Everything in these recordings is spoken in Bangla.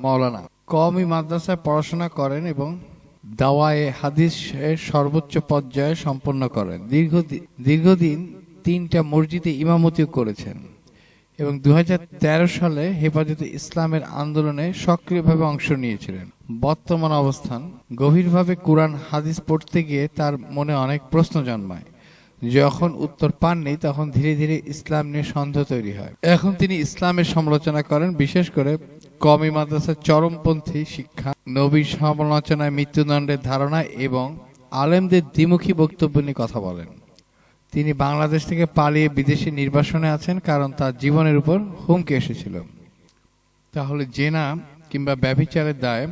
মাওলানা। কওমি মাদ্রাসায় পড়াশোনা করেন এবং দাওয়ায়ে হাদিসের সর্বোচ্চ পর্যায়ে সম্পন্ন করেন। দীর্ঘদিন 3টা মসজিদে ইমামতিও করেছেন এবং 2013 সালে হেফাজতে ইসলামের আন্দোলনে সক্রিয়ভাবে অংশ নিয়েছিলেন। বর্তমান অবস্থান: গভীরভাবে কুরআন হাদিস পড়তে গিয়ে তার মনে অনেক প্রশ্ন জন্মায়। যখন উত্তর পাননি তখন ধীরে ধীরে ইসলাম নিয়ে সন্দেহ তৈরি হয়। এখন তিনি ইসলামের সমালোচনা করেন, বিশেষ করে কওমি মাদ্রাসার চরমপন্থী শিক্ষা, নবীর সমালোচনায় মৃত্যুদণ্ডের ধারণা এবং আলেমদের দ্বিমুখী বক্তব্য নিয়ে কথা বলেন। তিনি বাংলাদেশ থেকে পালিয়ে বিদেশি নির্বাসনে আছেন কারণ তার জীবনের উপর হুমকি এসেছিল। তাহলে জেনা কিংবা ব্যভিচারের দায়ে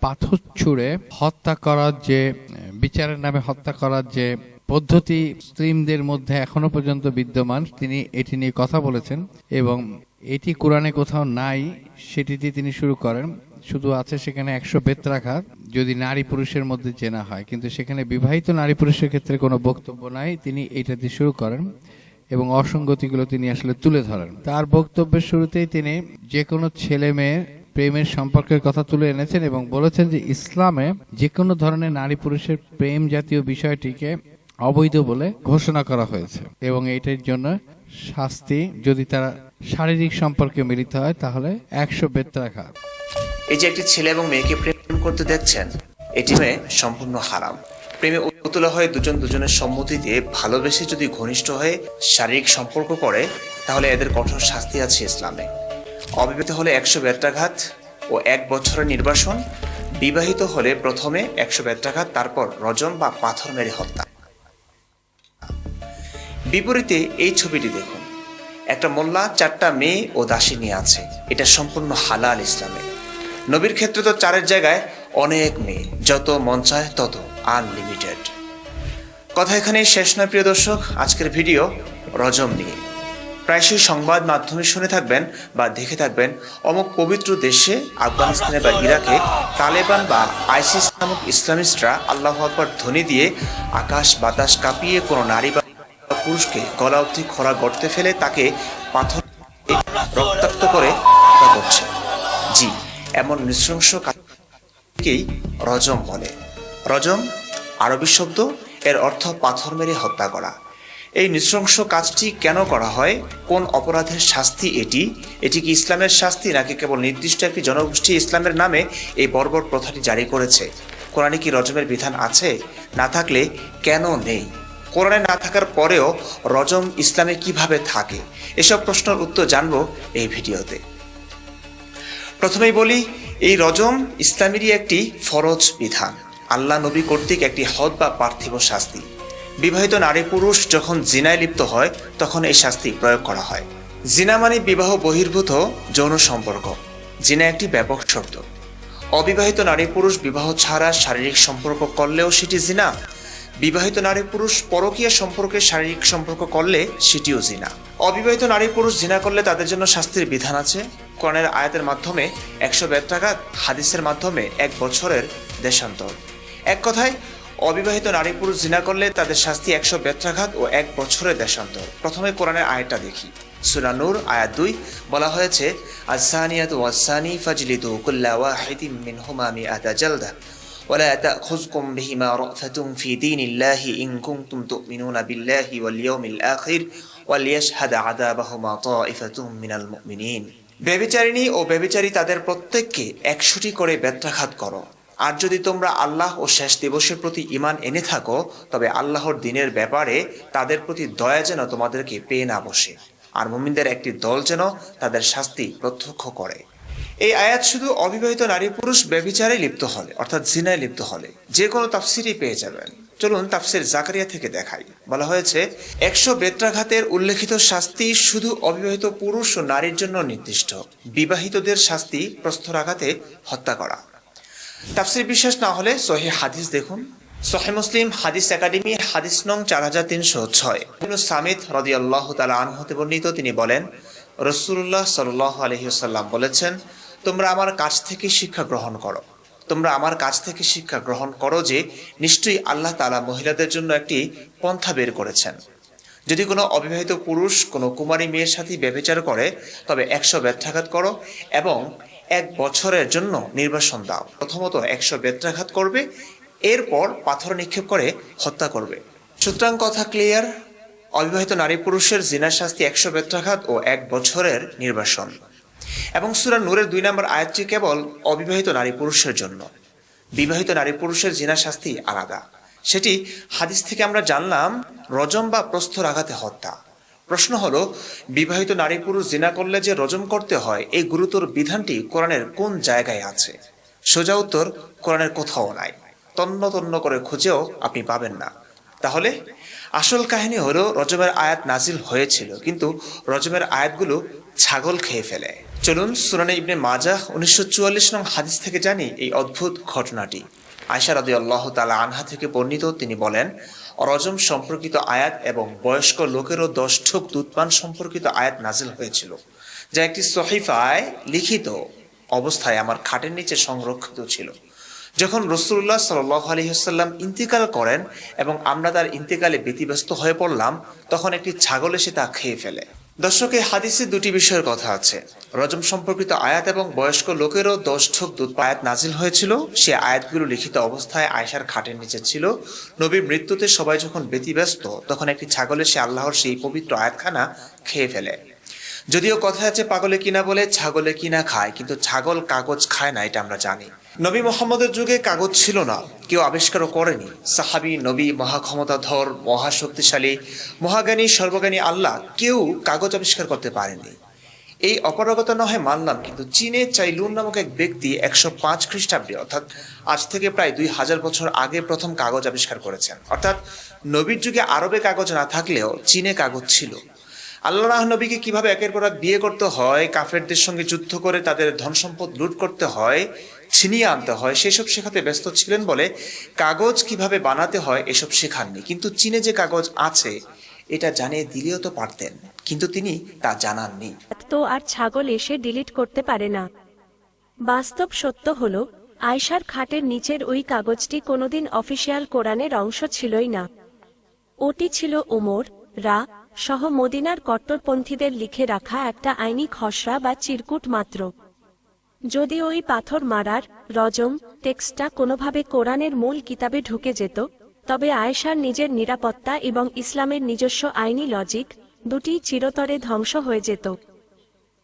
পাথর ছুঁড়ে হত্যা করার যে বিচারের নামে হত্যা করার যে পদ্ধতি মুসলিমদের মধ্যে এখনো পর্যন্ত বিদ্যমান, তিনি এটি নিয়ে কথা বলেছেন এবং এটি কোরআনে কোথাও নাই সেটি দিয়ে তিনি শুরু করেন। শুধু আছে সেখানে 100 বেত্রাঘাত যদি নারী পুরুষের মধ্যে জেনা হয়, কিন্তু সেখানে বিবাহিত নারী পুরুষের ক্ষেত্রে কোনো বক্তব্য নাই। তিনি এটা দিয়ে শুরু করেন এবং অসঙ্গতিগুলো তিনি আসলে তুলে ধরেন। তার বক্তব্যের শুরুতেই তিনি যে কোনো ছেলে মেয়ে প্রেমের সম্পর্কের কথা তুলে এনেছেন এবং বলেছেন যে ইসলামে যে কোনো ধরনের নারী পুরুষের প্রেম জাতীয় বিষয়টিকে অবৈধ বলে ঘোষণা করা হয়েছে এবং এটার জন্য শাস্তি, যদি তারা শারীরিক সম্পর্কে মিলিত হয়, তাহলে 100 বেত্রাঘাত। এই যে একটি ছেলে এবং মেয়েকে প্রেম করতে দেখছেন, এটি সম্পূর্ণ হারাম। প্রেমে উতল হয়ে দুজন দুজনের সম্মতিতে ভালোবেসে যদি ঘনিষ্ঠ হয়ে শারীরিক সম্পর্ক করে, তাহলে এদের কঠোর শাস্তি আছে ইসলামে। অবিবাহিত হলে 100 বেত্রাঘাত ও 1 বছরের নির্বাসন, বিবাহিত হলে প্রথমে 100 বেত্রাঘাত, তারপর রজম বা পাথর মেরে হত্যা। বিপরীতে এই ছবিটি দেখুন, একটা মোল্লা 4টা মেয়ে ও দাসী নিয়ে আছে। এটা সম্পূর্ণ হালাল ইসলামে। নবীর ক্ষেত্রে তো 4-এর জায়গায় অনেক মেয়ে, যত মন চায় তত, আনলিমিটেড। কথা এখানেই শেষ নয় প্রিয় দর্শক। আজকের ভিডিও রজম নিয়ে। প্রায়শই সংবাদ মাধ্যমে শুনে থাকবেন বা দেখে থাকবেন, অমুক পবিত্র দেশে আফগানিস্তানে বা ইরাকে তালেবান বা আইসিস নামক ইসলামিস্টরা আল্লাহু আকবার ধ্বনি দিয়ে আকাশ বাতাস কাঁপিয়ে কোনো নারী বা পুরুষকে গলা অবধি খোঁড়া গর্তে ফেলে তাকে পাথর রক্তাক্ত করে হত্যা করছে। জি, এমন নৃশংস কাজকেই রজম বলে। রজম আরবি শব্দ, এর অর্থ পাথর মেরে হত্যা করা। এই নৃশংস কাজটি কেন করা হয়, কোন অপরাধের শাস্তি এটি কি ইসলামের শাস্তি নাকি কেবল নির্দিষ্ট একটি জনগোষ্ঠী ইসলামের নামে এই বর্বর প্রথাটি জারি করেছে? কোরআনে কি রজমের বিধান আছে? না থাকলে কেন নেই? কোরআনে না থাকার পরেও রজম ইসলামে কিভাবে থাকে? এসব প্রশ্নের উত্তর জানব এই ভিডিওতে। প্রথমেই বলি, এই রজম ইসলামেরই একটি ফরজ বিধান, আল্লাহ নবী কর্তৃক একটি হদ বা পার্থিব শাস্তি। বিবাহিত নারী পুরুষ যখন জিনায় লিপ্ত হয় তখন এই শাস্তি প্রয়োগ করা হয়। জিনা মানে বিবাহ বহির্ভূত যৌন সম্পর্ক। জিনা একটি ব্যাপক শব্দ। অবিবাহিত নারী পুরুষ বিবাহ ছাড়া শারীরিক সম্পর্ক করলেও সেটি জিনা। বিবাহিত নারী পুরুষ পরকীয়া সম্পর্কে শারীরিক সম্পর্ক করলে সেটিও জিনা। অবিবাহিত নারী পুরুষ জিনা করলে তাদের জন্য শাস্তির বিধান আছে। কোরআনের আয়াতের মাধ্যমে 100 বেত্রাঘাত, হাদিসের মাধ্যমে 1 বছরের দেশান্তর। এক কথায়, অবিবাহিত নারী পুরুষ জিনা করলে তাদের শাস্তি 100 বেত্রাঘাত ও 1 বছরের দেশান্তর। প্রথমে কোরআনের আয়াতটা দেখি। সূরা নূর আয়াত 2 বলা হয়েছে, আস-সানিয়াতু ওয়াস-সানি ফাজলিদু কুল্লা ওয়াহিদিম মিনহুমা মিআতা জালদা ওয়ালা তা'খুযকুম বিহিমা রা'ফাতুন ফি দীনিল্লাহি ইন কুনতুম তু'মিনুনা বিল্লাহি ওয়াল ইয়াউমিল আখির ওয়ালিয়াশহাদ আযাবাহুমা তা'iফাতুম মিনাল মুমিনিন। ব্যভিচারিণী ও ব্যভিচারী তাদের প্রত্যেককে 100টি করে বেত্রাঘাত করো। আর যদি তোমরা আল্লাহ ও শেষ দিবসের প্রতি ঈমান এনে থাকো, তবে আল্লাহর দিনের ব্যাপারে তাদের প্রতি দয়া যেন তোমাদেরকে পেয়ে না বসে, আর মুমিনদের একটি দল যেন তাদের শাস্তি প্রত্যক্ষ করে। এই আয়াত শুধু অবিবাহিত নারী পুরুষ ব্যভিচারে লিপ্ত হলে, অর্থাৎ জিনায় লিপ্ত হলে যে কোনো তাফসিরই পেয়ে যাবেন। চলুন তাফসির জাকারিয়া থেকে দেখাই। বলা হয়েছে, 100 বেত্রাঘাতের উল্লেখিত শাস্তি শুধু অবিবাহিত পুরুষ ও নারীর জন্য নির্দিষ্ট। বিবাহিতদের শাস্তি প্রস্তরাঘাতে হত্যা করা। তাফসির বিশ্বাস না হলে সহিহ হাদিস দেখুন। সহিহ মুসলিম হাদিস একাডেমি হাদিস নং 4306 ইবনে সামিত রাদিয়াল্লাহু তাআলা আনহু হতে বর্ণিত, তিনি বলেন, রাসূলুল্লাহ সাল্লাল্লাহু আলাইহি ওয়াসাল্লাম বলেছেন, তোমরা আমার কাছ থেকে শিক্ষা গ্রহণ করো। তোমরা আমার কাছ থেকে শিক্ষা গ্রহণ করো যে নিশ্চয়ই আল্লাহ তাআলা মহিলাদের জন্য একটি পন্থা বের করেছেন। যদি কোনো অবিবাহিত পুরুষ কোনো কুমারী মেয়ের সাথে ব্যভিচার করে, তবে 100 বেত্রাঘাত করো এবং 1 বছরের জন্য নির্বাসন দাও। প্রথমত 100 বেত্রাঘাত করবে, এরপর পাথর নিক্ষেপ করে হত্যা করবে। সুতরাং কথা ক্লিয়ার, অবিবাহিত নারী পুরুষের জিনার শাস্তি 100 বেত্রাঘাত ও 1 বছরের নির্বাসন। এবং সূরা নূরের 2 নম্বর আয়াতটি কেবল অবিবাহিত নারী পুরুষের জন্য। বিবাহিত নারী পুরুষের জিনার শাস্তি আলাদা। সেটি হাদিস থেকে আমরা জানলাম রজম বা প্রস্তর আঘাতে হত্যা। প্রশ্ন হলো, বিবাহিত নারী পুরুষ জিনা করলে যে রজম করতে হয়, এই গুরুতর বিধানটি কোরআনের কোন জায়গায় আছে? সোজা উত্তর, কোরআনের কোথাও নাই। তন্ন তন্ন করে খুঁজেও আপনি পাবেন না। তাহলে আসল কাহিনী হলো, রজমের আয়াত নাজিল হয়েছিল, কিন্তু রজমের আয়াতগুলো ছাগল খেয়ে ফেলে। চলুন সুনানে ইবনে মাজাহ 1944 নং হাদিস থেকে জানি এই অদ্ভুত ঘটনাটি। আয়েশা রাদিয়াল্লাহু তাআলা আনহা থেকে বর্ণিত, তিনি বলেন, রজম সম্পর্কিত আয়াত এবং বয়স্ক লোকেরও 10 ঠোক দুধপান সম্পর্কিত আয়াত নাজিল হয়েছিল, যা একটি সহিফায় লিখিত অবস্থায় আমার খাটের নিচে সংরক্ষিত ছিল। যখন রাসূলুল্লাহ সাল্লাল্লাহু আলাইহি ওয়াসাল্লাম ইন্তিকাল করেন এবং আমরা তার ইন্তিকালে ব্যতিব্যস্ত হয়ে পড়লাম, তখন একটি ছাগল এসে তা খেয়ে ফেলে। দর্শক, এই হাদিসে 2টি বিষয়ের কথা আছে। রজম সম্পর্কিত আয়াত এবং বয়স্ক লোকেরও 10 ঠোক দুধ আয়াত নাজিল হয়েছিল। সে আয়াতগুলো লিখিত অবস্থায় আয়েশার খাটের নিচে ছিল। নবীর মৃত্যুতে সবাই যখন ব্যতিব্যস্ত, তখন একটি ছাগল এসে আল্লাহর সেই পবিত্র আয়াতখানা খেয়ে ফেলে। যদিও কথা আছে, পাগলে কিনা বলে ছাগলে কিনা খায়, কিন্তু ছাগল কাগজ খায় না, এটা আমরা জানি। নবী মুহাম্মদের যুগে কাগজ ছিল না, কেউ আবিষ্কারও করেনি। সাহাবী, নবী, মহাক্ষমতাধর, মহাশক্তিশালী, মহাজ্ঞানী, সর্বজ্ঞানী আল্লাহ কেউ কাগজ আবিষ্কার করতে পারেনি। এই অপারগতা নহে মানলাম, কিন্তু চীনে চাইলুন নামক এক ব্যক্তি 105 খ্রিস্টাব্দে, অর্থাৎ আজ থেকে প্রায় 2000 বছর আগে প্রথম কাগজ আবিষ্কার করেছেন। অর্থাৎ নবীর যুগে আরবে কাগজ না থাকলেও চীনে কাগজ ছিল। আল্লাহ নবীকে কিভাবে একের পর এক বিয়ে করতে হয়, কাফেরদের সঙ্গে যুদ্ধ করে তাদের ধন সম্পদ লুট করতে হয়, ছিনিয়ে আনতে হয়, সেসব শেখাতে ব্যস্ত ছিলেন বলে কাগজ কিভাবে বানাতে হয় এসব শেখাননি। কিন্তু চীনে যে কাগজ আছে এটা জানিয়ে দিলেও তো পারতেন, কিন্তু তিনি তা জানাননি। তো আর ছাগল এসে ডিলিট করতে পারে না। বাস্তব সত্য হলো, আয়েশার খাটের নিচের ওই কাগজটি কোনোদিন অফিসিয়াল কোরআনের অংশ ছিলই না। ওটি ছিল ওমর রা সহ মদিনার কট্টরপন্থীদের লিখে রাখা একটা আইনি খসড়া বা চিরকুট মাত্র। যদি ওই পাথর মারার রজম টেক্সটটা কোনোভাবে কোরআনের মূল কিতাবে ঢুকে যেত, তবে আয়েশার নিজের নিরাপত্তা এবং ইসলামের নিজস্ব আইনি লজিক দুটিই চিরতরে ধ্বংস হয়ে যেত।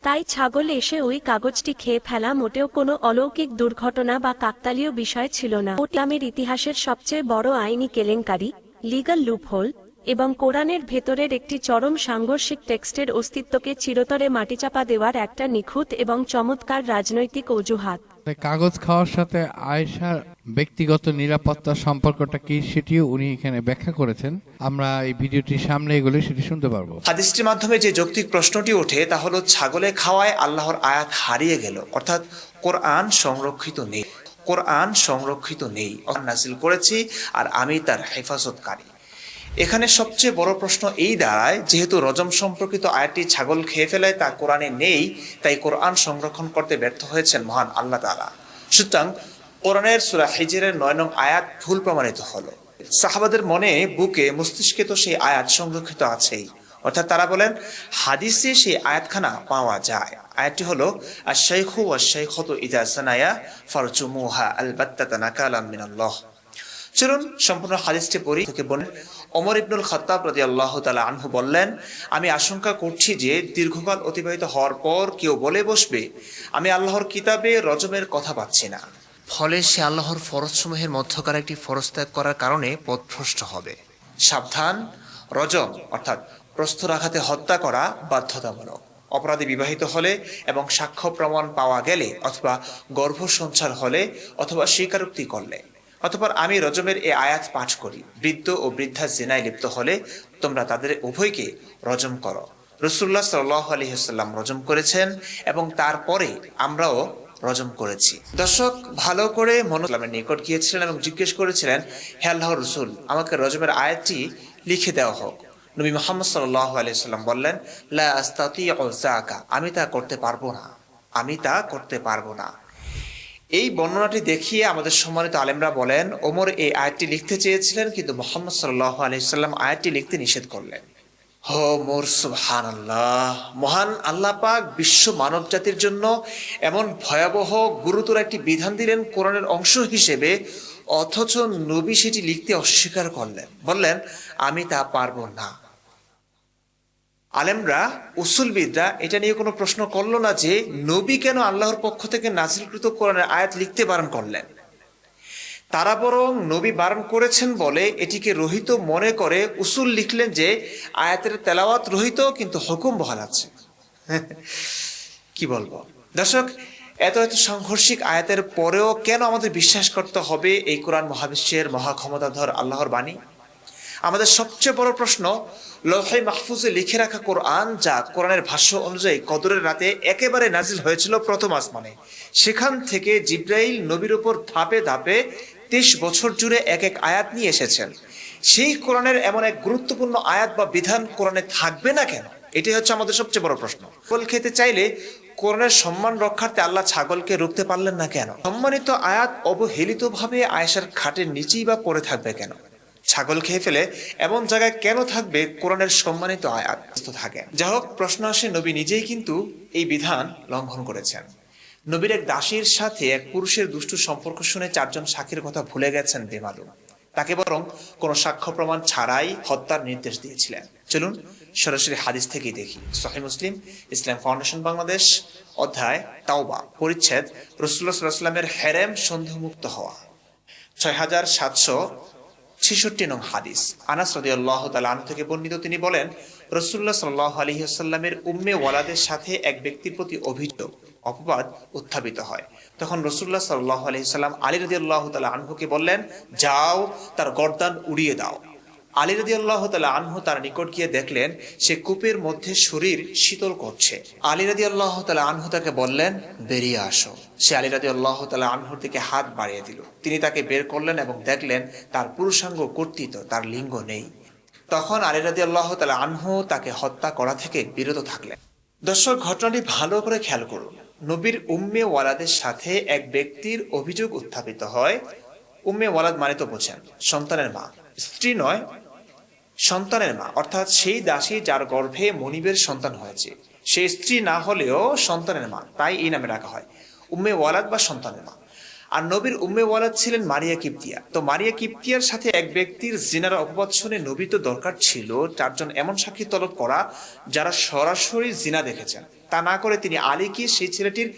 তাই ছাগল এসে ওই কাগজটি খেয়ে ফেলা মোটেও কোনো অলৌকিক দুর্ঘটনা বা কাকতালীয় বিষয় ছিল না। ইসলামের ইতিহাসের সবচেয়ে বড় আইনি কেলেঙ্কারি, লিগ্যাল লুপহোল, এবং কোরআনের ভেতরের একটি চরম সাংঘর্ষিক টেক্সটের অস্তিত্বকে চিরতরে মাটিচাপা দেওয়ার একটা নিখুঁত এবং চমৎকার রাজনৈতিক অজুহাত। কাগজ খাওয়ার সাথে আয়েশার ব্যক্তিগত নিরাপত্তার সম্পর্কটা কি, সেটিও উনি এখানে ব্যাখ্যা করেছেন। আমরা এই ভিডিওটির সামনে এগুলো সেটি শুনতে পারবো। হাদিসটির মাধ্যমে যে যৌক্তিক প্রশ্নটি ওঠে তা হলো, ছাগলে খাওয়ায় আল্লাহর আয়াত হারিয়ে গেল, অর্থাৎ কোরআন সংরক্ষিত নেই। কোরআন সংরক্ষিত নেই, নাজিল করেছি আর আমি তার হেফাজতকারী। এখানে সবচেয়ে বড় প্রশ্ন এই দাঁড়ায়, যেহেতু রজম সম্পর্কিত আয়াতটি ছাগল খেয়ে ফেলায় তা কোরআনে নেই, তাই কোরআন সংরক্ষণ করতে ব্যর্থ হয়েছেন মহান আল্লাহ তাআলা। সুতরাং কোরআনের সূরা হিজরের 9 নং আয়াত ভুল প্রমাণিত হলো। সাহাবাদের মনে, বুকে, মস্তিষ্কে তো সেই আয়াত সংরক্ষিত আছেই, অর্থাৎ তারা বলেন হাদিসে সেই আয়াতখানা পাওয়া যায়। আয়াতটি হলো, আশ-শাইখু ওয়াশ-শাইখাতু ইযা জানায়া ফারজুমুহা আলবাত্তাতা নাকালাম মিনাল্লাহ। চলুন সম্পূর্ণ হাদিসটি পড়ি। থেকে বলেন, ওমর ইবনুল খাত্তাব রাদিয়াল্লাহু তাআলা আনহু বললেন, আমি আশঙ্কা করছি যে দীর্ঘকাল অতিবাহিত হওয়ার পর কেউ বলে বসবে, আমি আল্লাহর কিতাবে রজমের কথা পাচ্ছি না। ফলে সে আল্লাহর ফরজসমূহের মধ্যকার একটি ফরজ ত্যাগ করার কারণে পথভ্রষ্ট হবে। সাবধান, রজম অর্থাৎ প্রস্তর আঘাতে হত্যা করা বাধ্যতামূলক। অপরাধী বিবাহিত হলে এবং সাক্ষ্য প্রমাণ পাওয়া গেলে, অথবা গর্ভসঞ্চার হলে, অথবা স্বীকারোক্তি করলে, অতঃপর আমি রজমের এই আয়াত পাঠ করি, বৃদ্ধ ও বৃদ্ধা জিনায় লিপ্ত হলে তোমরা তাদের উভয়কে রজম করো। রাসূলুল্লাহ সাল্লাল্লাহু আলাইহি ওয়াসাল্লাম রজম করেছেন এবং তারপরে আমরাও রজম করেছি। দর্শক, ভালো করে মনোলামের নিকট গিয়েছিলেন এবং জিজ্ঞেস করেছিলেন, হে আল্লাহর রাসূল, আমাকে রজমের আয়াতটি লিখে দেওয়া হোক। নবী মুহাম্মদ সাল্লাল্লাহু আলাইহি ওয়াসাল্লাম বললেন, লা আস্তাতিউ যাকা, আমি তা করতে পারবো না, আমি তা করতে পারবো না। এই বর্ণনাটি দেখিয়ে আমাদের সম্মানিত আলেমরা বলেন, ওমর এই আয়াতটি লিখতে চেয়েছিলেন, কিন্তু মুহাম্মদ সাল্লাল্লাহু আলাইহি ওয়াসাল্লাম আয়াতটি লিখতে নিষেধ করলেন। হো মোর সুবহানাল্লাহ, মহান আল্লাহ পাক বিশ্ব মানব জাতির জন্য এমন ভয়াবহ গুরুতর একটি বিধান দিলেন কোরআনের অংশ হিসেবে, অথচ নবী সেটি লিখতে অস্বীকার করলেন, বললেন আমি তা পারবো না। আলেমরা, উসুলবিদরা এটা নিয়ে কোনো প্রশ্ন করলো না যে নবী কেন আল্লাহর পক্ষ থেকে নাজিলকৃত কোরআনের আয়াত লিখতে বারণ করলেন। তারা বরং নবী বারণ করেছেন বলে এটিকে রহিত মনে করে উসুল লিখলেন যে আয়াতের তেলাওয়াত রহিত কিন্তু হুকুম বহাল আছে। কি বলবো দর্শক, এত এত সাংঘর্ষিক আয়াতের পরেও কেন আমাদের বিশ্বাস করতে হবে এই কোরআন মহাবিশ্বের মহাক্ষমতাধর আল্লাহর বাণী? আমাদের সবচেয়ে বড় প্রশ্ন, লৌহে মাহফুজে লিখে রাখা কোরআন, যা কোরআনের ভাষ্য অনুযায়ী কদরের রাতে একেবারে নাজিল হয়েছিল প্রথম আসমানে, সেখান থেকে জিব্রাইল নবীর উপর ধাপে ধাপে 23 বছর জুড়ে এক এক আয়াত নিয়ে এসেছেন। সেই কোরআনের এমন এক গুরুত্বপূর্ণ আয়াত বা বিধান কোরআনে থাকবে না কেন? এটাই হচ্ছে আমাদের সবচেয়ে বড় প্রশ্ন। ফল খেতে চাইলে কোরআনের সম্মান রক্ষার্থে আল্লাহ ছাগলকে রুখতে পারলেন না কেন? সম্মানিত আয়াত অবহেলিতভাবে আয়েশার খাটের নিচেই বা পড়ে থাকবে কেন? ছাগল খেয়ে ফেলে এমন জায়গায় কেন থাকবে কোরআনের সম্মানিত আয়াত থাকে? যাই হোক, প্রশ্ন আসে, নবী নিজেই কিন্তু এই বিধান লঙ্ঘন করেছেন। নবীর এক দাসীর সাথে এক পুরুষের দুষ্টু সম্পর্ক শুনে 4 জন সাক্ষীর কথা ভুলে গেছেন বেমালুম। তাকে বরং কোনো সাক্ষ্য প্রমাণ ছাড়াই হত্যার নির্দেশ দিয়েছিলেন। চলুন সরাসরি হাদিস থেকেই দেখি। সহিহ মুসলিম, ইসলাম ফাউন্ডেশন বাংলাদেশ, অধ্যায় তাওবা, পরিচ্ছেদ রাসূলুল্লাহ সাল্লাল্লাহু আলাইহি ওয়াসাল্লামের হেরেম সন্দেহমুক্ত হওয়া, 6766 নং হাদিস। আনাস রাদিয়াল্লাহু তাআলা আনহু থেকে বর্ণিত, তিনি বলেন, রাসূলুল্লাহ সাল্লাল্লাহু আলাইহি ওয়াসাল্লামের উম্মে ওয়ালাদের সাথে এক ব্যক্তির প্রতি অভিযোগ, অপবাদ উত্থাপিত হয়। তখন রাসূলুল্লাহ সাল্লাল্লাহু আলাইহি ওয়াসাল্লাম আলী রাদিয়াল্লাহু তাআলা আনহুকে বললেন, যাও তার গর্দান উড়িয়ে দাও। আলী রাদিয়াল্লাহু তাআলা আনহু তার নিকট গিয়ে দেখলেন সে কূপের মধ্যে শরীর শীতল করছে। আলী রাদিয়াল্লাহু তাআলা আনহু তাকে বললেন, বেরিয়ে আসো। সে আলী রাদিয়াল্লাহু তাআলা আনহুর দিকে হাত বাড়িয়ে দিল। তিনি তাকে বের করলেন এবং দেখলেন তার পুরুষাঙ্গ কর্তৃত, তার লিঙ্গ নেই। তখন আলী রাদিয়াল্লাহু তাআলা আনহু তাকে হত্যা করা থেকে বিরত থাকলেন। দর্শক, ঘটনাটি ভালো করে খেয়াল করুন। নবীর উম্মে ওয়ালাদের সাথে এক ব্যক্তির অভিযোগ উত্থাপিত হয়। উম্মে ওয়ালাদ মানে তো বোঝেন সন্তানের মা, স্ত্রী নয়, সন্তানের মা, অর্থাৎ সেই দাসী যার গর্ভে মনিবের সন্তান হয়েছে, সে স্ত্রী না হলেও সন্তানের মা, তাই এই নামে রাখা হয় উম্মে ওয়ালাদ বা সন্তানের মা। আর নবীর উম্মে ওয়ালাদ ছিলেন মারিয়া কিপ্তিয়া। তো মারিয়া কিপ্তিয়ার সাথে এক ব্যক্তির জিনার অপবাদ শুনে নবী তো দরকার ছিল 4 জন এমন সাক্ষী তলব করা যারা সরাসরি জিনা দেখেছেন। তা না করে তিনি আলীকে সেই ছেলেটির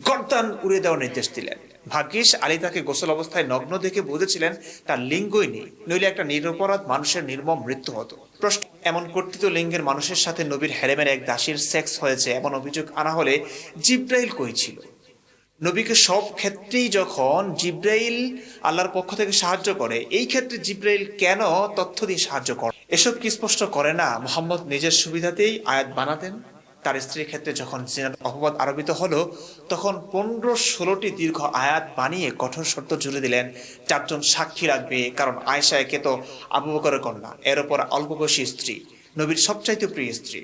গর্দান উড়িয়ে দেওয়ার নির্দেশ দিলেন। ভাগ্যিস আলী তাকে গোসল অবস্থায় নগ্ন দেখে বুঝেছিলেন তার লিঙ্গই নেই, নইলে একটা নিরপরাধ মানুষের নির্মম মৃত্যু হতো। প্রশ্ন, এমন কর্তৃত লিঙ্গের মানুষের সাথে নবীর হেরেমের এক দাসীর সেক্স হয়েছে এমন অভিযোগ আনা হলে জিব্রাইল কই ছিল? নবীকে সব ক্ষেত্রেই যখন জিব্রাইল আল্লাহর পক্ষ থেকে সাহায্য করে, এই ক্ষেত্রে জিব্রাইল কেন তথ্য দিয়ে সাহায্য করে? এসব কি স্পষ্ট করে না মুহাম্মদ নিজের সুবিধাতেই আয়াত বানাতেন? তার স্ত্রীর ক্ষেত্রে যখন জিনার অপবাদ আরোপিত হলো, তখন 15-16টি দীর্ঘ আয়াত বানিয়ে কঠোর শর্ত জুড়ে দিলেন 4 জন সাক্ষী রাখবে, কারণ আয়েশা একে তো আবু বকরের কন্যা, এর উপর অল্প বয়সী স্ত্রী, নবীর সবচাইতে প্রিয় স্ত্রী।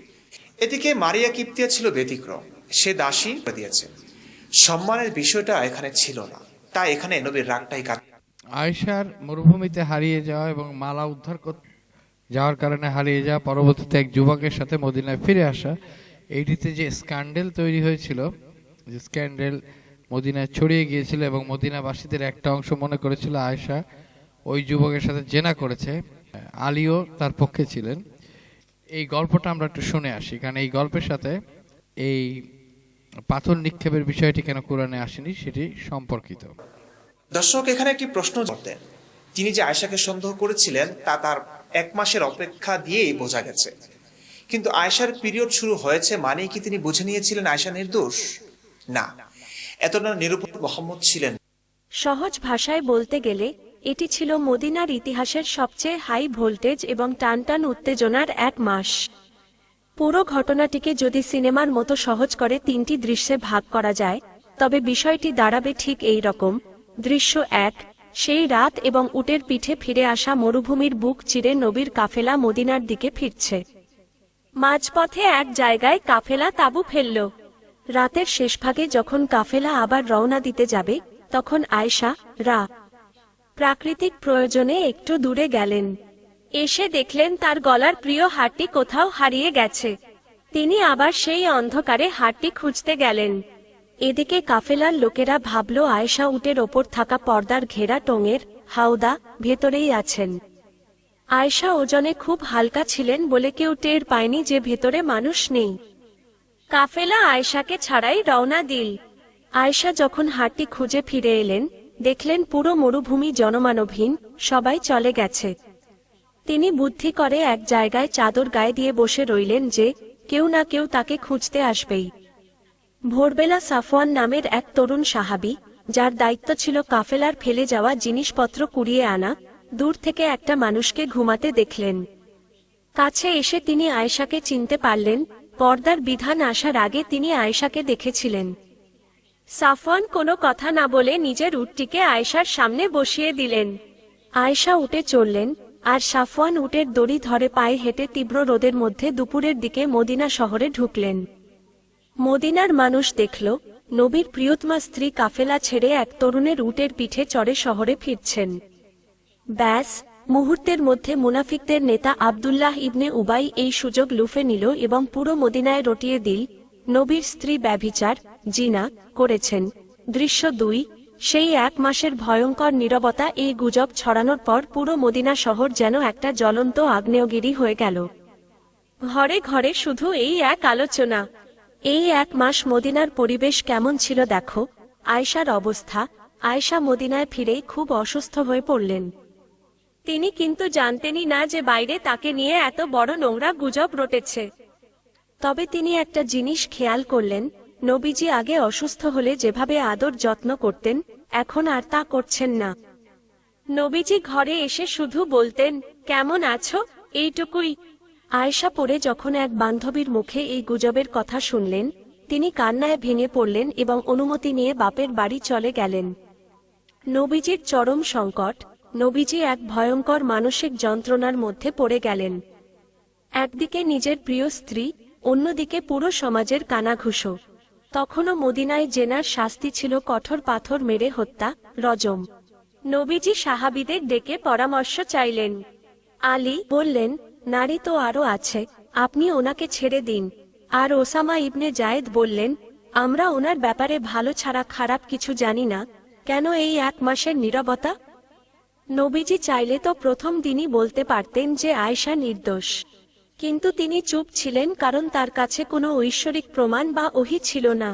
এদিকে মারিয়া কিপ্তিয়া ছিল ব্যতিক্রম, সে দাসী দিয়েছে। সম্মানের বিষয়টা এখানে ছিল না, তাই এখানে নবীর রাগটাই কাজ। আয়েশার মরুভূমিতে হারিয়ে যাওয়া এবং মালা উদ্ধার করতে যাওয়ার কারণে হারিয়ে যাওয়া, পরবর্তীতে এক যুবকের সাথে মদিনায় ফিরে আসা, এইটিতে যে স্ক্যান্ডেল তৈরি হয়েছিল, যে স্ক্যান্ডেল মদিনায় ছড়িয়ে গিয়েছিল এবং মদিনাবাসীদের একটা অংশ মনে করেছিল আয়েশা ওই যুবকের সাথে জেনা করেছে, আলীও তার পক্ষে ছিলেন। এই গল্পটা আমরা একটু শুনে আসি, কারণ এই গল্পের সাথে এই পাথর নিক্ষেপের বিষয়টি কেন কোরআনে আসেনি সেটি সম্পর্কিত। দর্শক, এখানে একটি প্রশ্ন করতেন, তিনি যে আয়েশাকে সন্দেহ করেছিলেন তা তার 1 মাসের অপেক্ষা দিয়েই বোঝা গেছে। কিন্তু আয়েশার পিরিয়ড শুরু হয়েছে মানে কি তিনি বুঝে নিয়েছিলেন আয়েশা নির্দোষ? না, এতটা নিরুপর মুহাম্মদ ছিলেন। সহজ ভাষায় বলতে গেলে এটি ছিল মদিনার ইতিহাসের সবচেয়ে হাই ভোল্টেজ এবং টানটান উত্তেজনার 1 মাস। পুরো ঘটনাটিকে যদি সিনেমার মতো সহজ করে 3টি দৃশ্যে ভাগ করা যায়, তবে বিষয়টি দাঁড়াবে ঠিক এই রকম। দৃশ্য 1, সেই রাত এবং উটের পিঠে ফিরে আসা মরুভূমির বুক চিরে নবীর কাফেলা মদিনার দিকে ফিরছে। মাঝপথে এক জায়গায় কাফেলা তাঁবু ফেলল। রাতের শেষভাগে যখন কাফেলা আবার রওনা দিতে যাবে, তখন আয়েশা প্রাকৃতিক প্রয়োজনে একটু দূরে গেলেন। এসে দেখলেন তার গলার প্রিয় হারটি কোথাও হারিয়ে গেছে। তিনি আবার সেই অন্ধকারে হারটি খুঁজতে গেলেন। এদিকে কাফেলার লোকেরা ভাবল আয়েশা উটের ওপর থাকা পর্দার ঘেরা টঙের হাওদা ভেতরেই আছেন। আয়েশা ওজনে খুব হালকা ছিলেন বলে কেউ টের পায়নি যে ভেতরে মানুষ নেই। কাফেলা আয়েশাকে ছাড়াই রওনা দিল। আয়েশা যখন হারটি খুঁজে ফিরে এলেন, দেখলেন পুরো মরুভূমি জনমানবহীন, সবাই চলে গেছে। তিনি বুদ্ধি করে এক জায়গায় চাদর গায়ে দিয়ে বসে রইলেন যে কেউ না কেউ তাকে খুঁজতে আসবেই। ভোরবেলা সাফওয়ান নামের এক তরুণ সাহাবী, যার দায়িত্ব ছিল কাফেলার ফেলে যাওয়া জিনিসপত্র কুড়িয়ে আনা, দূর থেকে একটা মানুষকে ঘুমাতে দেখলেন। কাছে এসে তিনি আয়েশাকে চিনতে পারলেন। পর্দার বিধান আসার আগে তিনি আয়েশাকে দেখেছিলেন। সাফওয়ান কোনো কথা না বলে নিজের উটটিকে আয়েশার সামনে বসিয়ে দিলেন। আয়েশা উটে চড়লেন, আর সাফওয়ান উটের দড়ি ধরে পায়ে হেঁটে তীব্র রোদের মধ্যে দুপুরের দিকে মদিনা শহরে ঢুকলেন। মদিনার মানুষ দেখল নবীর প্রিয়তমা স্ত্রী কাফেলা ছেড়ে এক তরুণের উটের পিঠে চড়ে শহরে ফিরছেন। ব্যাস, মুহূর্তের মধ্যে মুনাফিকদের নেতা আব্দুল্লাহ ইবনে উবাই এই সুযোগ লুফে নিল এবং পুরো মদিনায় রটিয়ে দিল নবীর স্ত্রী ব্যভিচার, জিনা করেছেন। দৃশ্য 2। সেই এক মাসের ভয়ঙ্কর নীরবতা এই গুজব ছড়ানোর পর পুরো মদিনা শহর যেন একটা জ্বলন্ত আগ্নেয়গিরি হয়ে গেল। ঘরে ঘরে শুধু এই এক আলোচনা। এই এক মাস মদিনার পরিবেশ কেমন ছিল দেখো। আয়েশার অবস্থা। আয়েশা মদিনায় ফিরেই খুব অসুস্থ হয়ে পড়লেন। তিনি কিন্তু জানতেনই না যে বাইরে তাকে নিয়ে এত বড় নোংরা গুজব রটেছে। তবে তিনি একটা জিনিস খেয়াল করলেন, নবীজি আগে অসুস্থ হলে যেভাবে আদর যত্ন করতেন, এখন আর তা করছেন না। নবীজি ঘরে এসে শুধু বলতেন, কেমন আছো, এইটুকুই। আয়েশা পরে যখন এক বান্ধবীর মুখে এই গুজবের কথা শুনলেন, তিনি কান্নায় ভেঙে পড়লেন এবং অনুমতি নিয়ে বাপের বাড়ি চলে গেলেন। নবীজির চরম সংকট। নবীজি এক ভয়ঙ্কর মানসিক যন্ত্রণার মধ্যে পড়ে গেলেন। একদিকে নিজের প্রিয় স্ত্রী, অন্যদিকে পুরো সমাজের কানাঘুষো। তখনও মদিনায় জেনার শাস্তি ছিল কঠোর পাথর মেরে হত্যা, রজম। নবীজি সাহাবীদের ডেকে পরামর্শ চাইলেন। আলী বললেন, নারী তো আরো আছে, আপনি ওনাকে ছেড়ে দিন। আর ওসামা ইবনে জায়েদ বললেন, আমরা ওনার ব্যাপারে ভালো ছাড়া খারাপ কিছু জানি না, কেন এই এক মাসের নীরবতা? নবীজি চাইলে তো প্রথম দিনই বলতে পারতেন যে আয়েশা নির্দোষ। কিন্তু তিনি চুপ ছিলেন কারণ তার কাছে কোনো ঐশ্বরিক প্রমাণ বা ওহী ছিল না।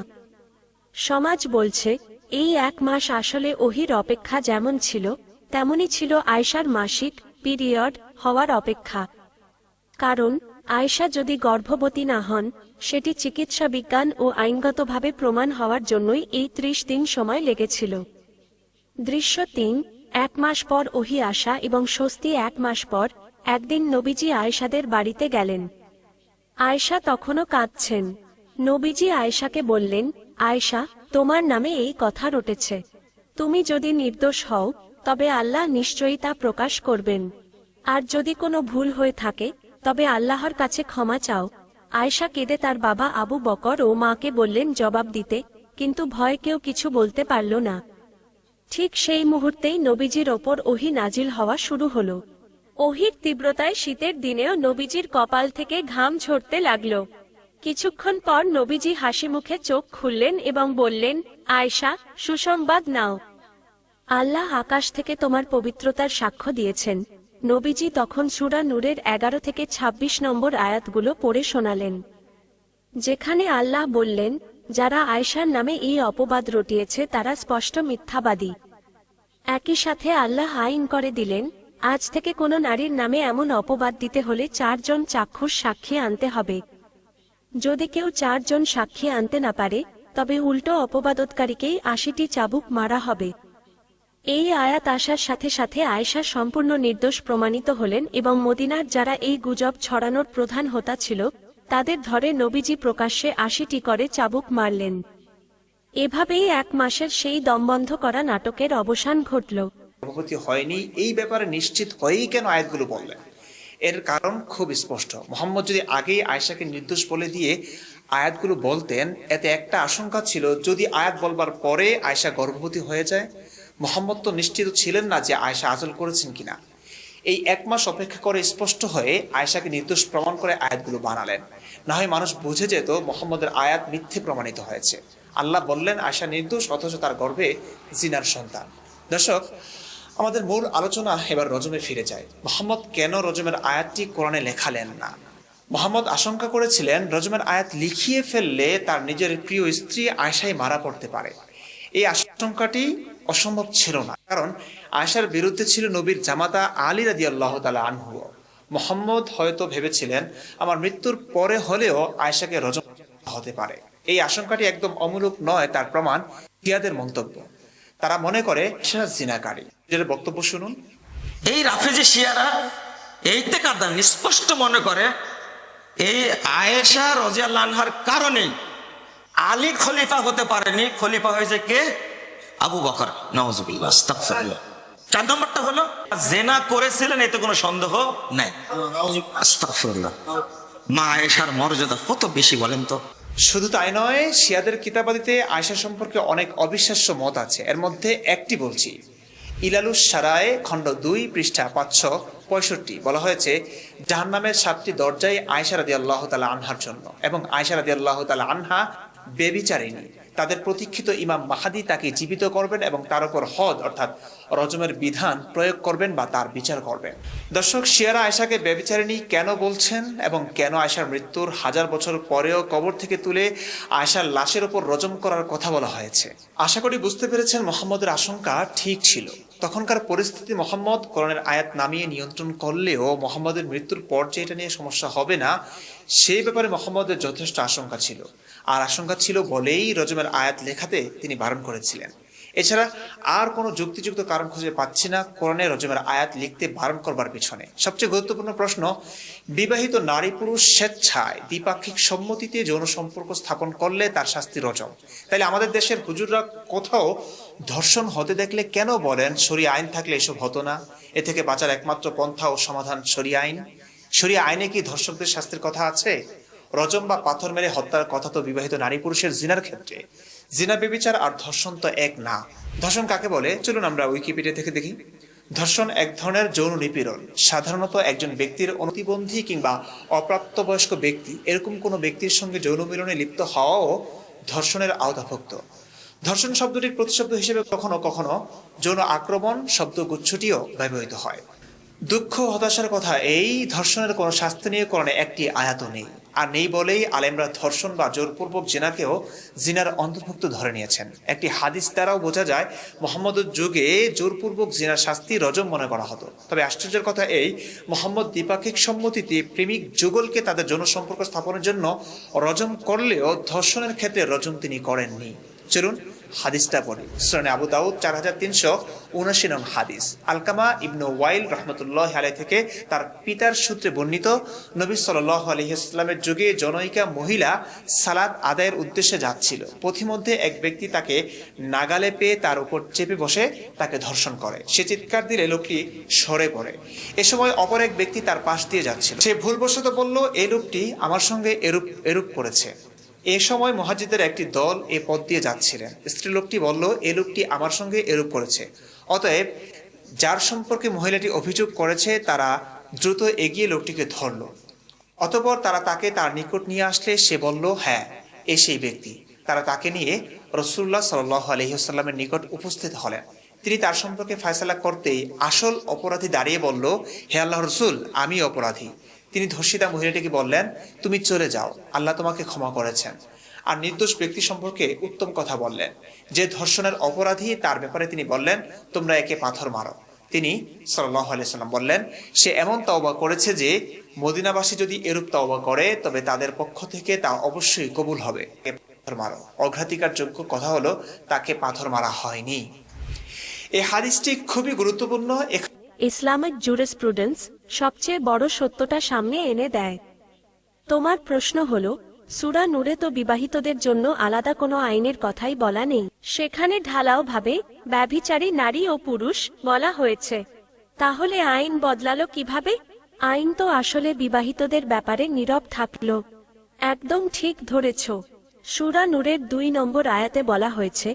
সমাজ বলছে, এই এক মাস আসলে ওহীর অপেক্ষা যেমন ছিল, তেমনি ছিল আয়েশার মাসিক পিরিয়ড হওয়ার অপেক্ষা। কারণ আয়েশা যদি গর্ভবতী না হন, সেটি চিকিৎসা বিজ্ঞান ও আইনগতভাবে প্রমাণ হওয়ার জন্যই এই 30 দিন সময় লেগেছিল। দৃশ্য 3। এক মাস পর ওহী আসা এবং স্বস্তি। এক মাস পর একদিন নবীজি আয়েশাদের বাড়িতে গেলেন। আয়েশা তখনও কাঁদছেন। নবীজি আয়েশাকে বললেন, আয়েশা, তোমার নামে এই কথা রটেছে। তুমি যদি নির্দোষ হও, তবে আল্লাহ নিশ্চয়ই তা প্রকাশ করবেন। আর যদি কোনো ভুল হয়ে থাকে, তবে আল্লাহর কাছে ক্ষমা চাও। আয়েশা কেঁদে তার বাবা আবু বকর ও মাকে বললেন জবাব দিতে, কিন্তু ভয়ে কেউ কিছু বলতে পারল না। ঠিক সেই মুহূর্তেই নবীজির ওপর ওহী নাজিল হওয়া শুরু হলো। ওহীর তীব্রতায় শীতের দিনেও নবীজির কপাল থেকে ঘাম ঝরতে লাগলো। কিছুক্ষণ পর নবীজি হাসি মুখে চোখ খুললেন এবং বললেন, আয়েশা, সুসংবাদ নাও। আল্লাহ আকাশ থেকে তোমার পবিত্রতার সাক্ষ্য দিয়েছেন। নবীজি তখন সূরা নূরের 11 থেকে 26 নম্বর আয়াতগুলো পড়ে শোনালেন, যেখানে আল্লাহ বললেন, যারা আয়েশার নামে এই অপবাদ রটিয়েছে তারা স্পষ্ট মিথ্যাবাদী। একই সাথে আল্লাহ আইন করে দিলেন, আজ থেকে কোনো নারীর নামে এমন অপবাদ দিতে হলে 4 জন চাক্ষুষ সাক্ষী আনতে হবে। যদি কেউ 4 জন সাক্ষী আনতে না পারে, তবে উল্টো অপবাদকারীকেই 80টি চাবুক মারা হবে। এই আয়াত আসার সাথে সাথে আয়েশা সম্পূর্ণ নির্দোষ প্রমাণিত হলেন এবং মদিনার যারা এই গুজব ছড়ানোর প্রধান হোতা ছিল, তাদের ধরে নবীজি প্রকাশ্যে 80টি করে চাবুক মারলেন। এভাবেই এক মাসের সেই দমবন্ধ করা নাটকের অবসান ঘটল। গর্ভবতী হয়নি এই ব্যাপারে নিশ্চিত হয়েই কেন আয়াতগুলো বললেন? এর কারণ খুব স্পষ্ট। মুহাম্মদ যদি আগেই আয়েশাকে নির্দোষ বলে দিয়ে আয়াতগুলো বলতেন, এতে একটা আশঙ্কা ছিল, যদি আয়াত বলবার পরে আয়েশা গর্ভবতী হয়ে যায়, মুহাম্মদ তো নিশ্চিত ছিলেন না যে আয়েশা আজল করেছেন কিনা। এই 1 মাস অপেক্ষা করে স্পষ্ট হয়ে আয়েশাকে নির্দোষ প্রমাণ করে আয়াতগুলো বানালেন। না হয় মানুষ বুঝে যেত মুহাম্মদের আয়াত মিথ্যে প্রমাণিত হয়েছে। আল্লাহ বললেন আয়েশা নির্দোষ, অথচ তার গর্ভে জিনার সন্তান। দর্শক, আমাদের মূল আলোচনা এবার রজমে ফিরে যায়। মুহাম্মদ কেন রজমের আয়াতটি কোরআনে লেখালেন না? মুহাম্মদ আশঙ্কা করেছিলেন রজমের আয়াত লিখিয়ে ফেললে তার নিজের প্রিয় স্ত্রী আয়েশাই মারা পড়তে পারে। এই আশঙ্কাটি অসম্ভব ছিল না, কারণ আয়েশার বিরুদ্ধে ছিল নবীর জামাতা আলী রাদিয়াল্লাহু তাআলা আনহু। মুহাম্মদ হয়তো ভেবেছিলেন আমার মৃত্যুর পরে হলেও আয়েশাকে রজম হতে পারে। এই আশঙ্কাটি একদম অমূলক নয়, তার প্রমাণ শিয়াদের মন্তব্য। তারা মনে করে আয়েশা জিনাকারী। এর বক্তব্য শুনুন। এই রাফেজি শিয়ারা এইতে কারদান স্পষ্ট মনে করে এই আয়েশা রাদিয়াল্লাহু আনহার কারণে আলী খলিফা হতে পারেনি, খলিফা হয়েছে কে? আবু বকর। নাউজুবিল্লাহ, আস্তাগফিরুল্লাহ। 4 নম্বরটা হলো জেনা করেছিলেন, এতে কোনো সন্দেহ নাই। আস্তাগফিরুল্লাহ। মা আয়েশার মর্যাদা কত বেশি বলেন তো। শুধু তাই নয়, শিয়াদের কিতাবাদিতে আয়েশা সম্পর্কে অনেক অবিশ্বাস্য মত আছে। এর মধ্যে একটি বলছি। ইলালুস সারায়ে খণ্ড 2 পৃষ্ঠা 565 বলা হয়েছে জাহান্নামের 7টি দরজাই আয়েশা রাদিয়াল্লাহু তাআলা আনহার জন্য, এবং আয়েশা রাদিয়াল্লাহু তাআলা আনহা বেবিচারিণী। তাদের প্রতীক্ষিত ইমাম মাহাদি তাকে জীবিত করবেন এবং তার উপর হদ অর্থাৎ রজমের বিধান প্রয়োগ করবেন বা তার বিচার করবেন। দর্শক, শিয়ারা আয়েশাকে বেবিচারিণী কেন বলছেন এবং কেন আয়েশার মৃত্যুর 1000 বছর পরেও কবর থেকে তুলে আয়েশার লাশের উপর রজম করার কথা বলা হয়েছে? আশা করি বুঝতে পেরেছেন মুহাম্মদের আশঙ্কা ঠিক ছিল। তখনকার পরিস্থিতি মুহাম্মদ কোরআনের আয়াত নামিয়ে নিয়ন্ত্রণ করলেও মুহাম্মদের মৃত্যুর পর যে এটা নিয়ে সমস্যা হবে না, সেই ব্যাপারে মুহাম্মদের যথেষ্ট আশঙ্কা ছিল। আর আশঙ্কা ছিল বলেই রজমের আয়াত লেখাতে তিনি বারণ করেছিলেন। এছাড়া আর কোনো যুক্তিযুক্ত কারণ খুঁজে পাচ্ছি না কোরআনে রজমের আয়াত লিখতে বারণ করবার পিছনে। সবচেয়ে গুরুত্বপূর্ণ প্রশ্ন, বিবাহিত নারী পুরুষ স্বেচ্ছায় দ্বিপাক্ষিক সম্মতিতে যৌন সম্পর্ক স্থাপন করলে তার শাস্তি রজম। তাইলে আমাদের দেশের হুজুররা কোথাও ধর্ষণ হতে দেখলে কেন বলেন শরীয়া আইন থাকলে এসব হতো না? এ থেকে বাঁচার একমাত্র পন্থা ও সমাধান শরীয়া আইন। শরীয়া আইনে কি ধর্ষকদের শাস্তির কথা আছে? রজম বা পাথর মেরে হত্যার কথা তো বিবাহিত নারী পুরুষের জিনার ক্ষেত্রে। জিনা বেবিচার আর ধর্ষণ তো এক না। ধর্ষণ কাকে বলে চলুন আমরা উইকিপিডিয়া থেকে দেখি। ধর্ষণ এক ধরনের যৌন নিপীড়ন। সাধারণত একজন ব্যক্তির অনতিবন্ধী কিংবা অপ্রাপ্তবয়স্ক ব্যক্তি এরকম কোনো ব্যক্তির সঙ্গে যৌন মিলনে লিপ্ত হওয়াও ধর্ষণের আওতাভুক্ত। ধর্ষণ শব্দটির প্রতিশব্দ হিসেবে কখনো কখনো যৌন আক্রমণ শব্দগুচ্ছটিও ব্যবহৃত হয়। দুঃখ হতাশার কথা, এই ধর্ষণের কোনো শাস্তি নিয়ে কোরআনে একটি আয়াতও নেই। আর নেই বলেই আলেমরা ধর্ষণ বা জোরপূর্বক জিনাকেও জিনার অন্তর্ভুক্ত ধরে নিয়েছেন। একটি হাদিস দ্বারাও বোঝা যায় মুহাম্মদের যুগে জোরপূর্বক জিনার শাস্তি রজম মনে করা হতো। তবে আশ্চর্যের কথা এই, মুহাম্মদ দ্বিপাক্ষিক সম্মতিতে প্রেমিক যুগলকে তাদের যৌন সম্পর্ক স্থাপনের জন্য রজম করলেও ধর্ষণের ক্ষেত্রে রজম তিনি করেননি। চলুন হাদিসটা পড়ি। সুনানে আবু দাউদ 4379 নং হাদিস। আলকামা ইবনু ওয়াইল রাহমাতুল্লাহ আলাইহি থেকে তার পিতার সূত্রে বর্ণিত, নবী সাল্লাল্লাহু আলাইহি ওয়াসাল্লামের যুগে জনৈকা মহিলা সালাত আদায়ের উদ্দেশ্যে যাচ্ছিল। পথিমধ্যে এক ব্যক্তি তাকে নাগালে পেয়ে তার উপর চেপে বসে তাকে ধর্ষণ করে। সে চিৎকার দিলে লোকটি সরে পড়ে। এ সময় অপর এক ব্যক্তি তার পাশ দিয়ে যাচ্ছিল। সে ভুলবশত বলল, এই লোকটি আমার সঙ্গে এরূপ করেছে। এ সময় মুহাজ্জিরদের একটি দল এ পথ দিয়ে যাচ্ছিলেন। স্ত্রীলোকটি বলল, এ লোকটি আমার সঙ্গে এরূপ করেছে। অতএব যার সম্পর্কে মহিলাটি অভিযোগ করেছে তারা দ্রুত এগিয়ে লোকটিকে ধরল। অতঃপর তারা তাকে তার নিকট নিয়ে আসলে সে বলল, হ্যাঁ, এ সেই ব্যক্তি। তারা তাকে নিয়ে রাসূলুল্লাহ সাল্লাল্লাহু আলাইহি ওয়াসাল্লামের নিকট উপস্থিত হলেন। তিনি তার সম্পর্কে ফয়সালা করতেই আসল অপরাধী দাঁড়িয়ে বলল, হে আল্লাহর রাসূল, আমি অপরাধী। তিনি ধর্ষিতা মহিলাটিকে বললেন, তুমি চলে যাও, আল্লাহ তোমাকে ক্ষমা করেছেন। আর নির্দোষ ব্যক্তি সম্পর্কে উত্তম কথা বললেন। যে ধর্ষণের অপরাধী তার ব্যাপারে তিনি বললেন, তোমরা একে পাথর মারো। তিনি সাল্লাল্লাহু আলাইহি ওয়াসাল্লাম বললেন, সে এমন তওবা করেছে যে মদিনাবাসী যদি এরূপ তওবা করে তবে তাদের পক্ষ থেকে তা অবশ্যই কবুল হবে। পাথর মারো। অগ্রাধিকার যোগ্য কথা হলো তাকে পাথর মারা হয়নি। এই হাদিসটি খুবই গুরুত্বপূর্ণ। ইসলামিক জুরিসপ্রুডেন্স সবচেয়ে বড় সত্যটা সামনে এনে দেয়। তোমার প্রশ্ন হলো, সূরা নূরে তো বিবাহিতদের জন্য আলাদা কোনো আইনের কথাই বলা নেই। সেখানে ঢালাও ভাবে ব্যভিচারী নারী ও পুরুষ বলা হয়েছে। তাহলে আইন বদলালো কিভাবে? আইন তো আসলে বিবাহিতদের ব্যাপারে নীরব থাকলো। একদম ঠিক ধরেছ। সূরা নূরের 2 নম্বর আয়াতে বলা হয়েছে,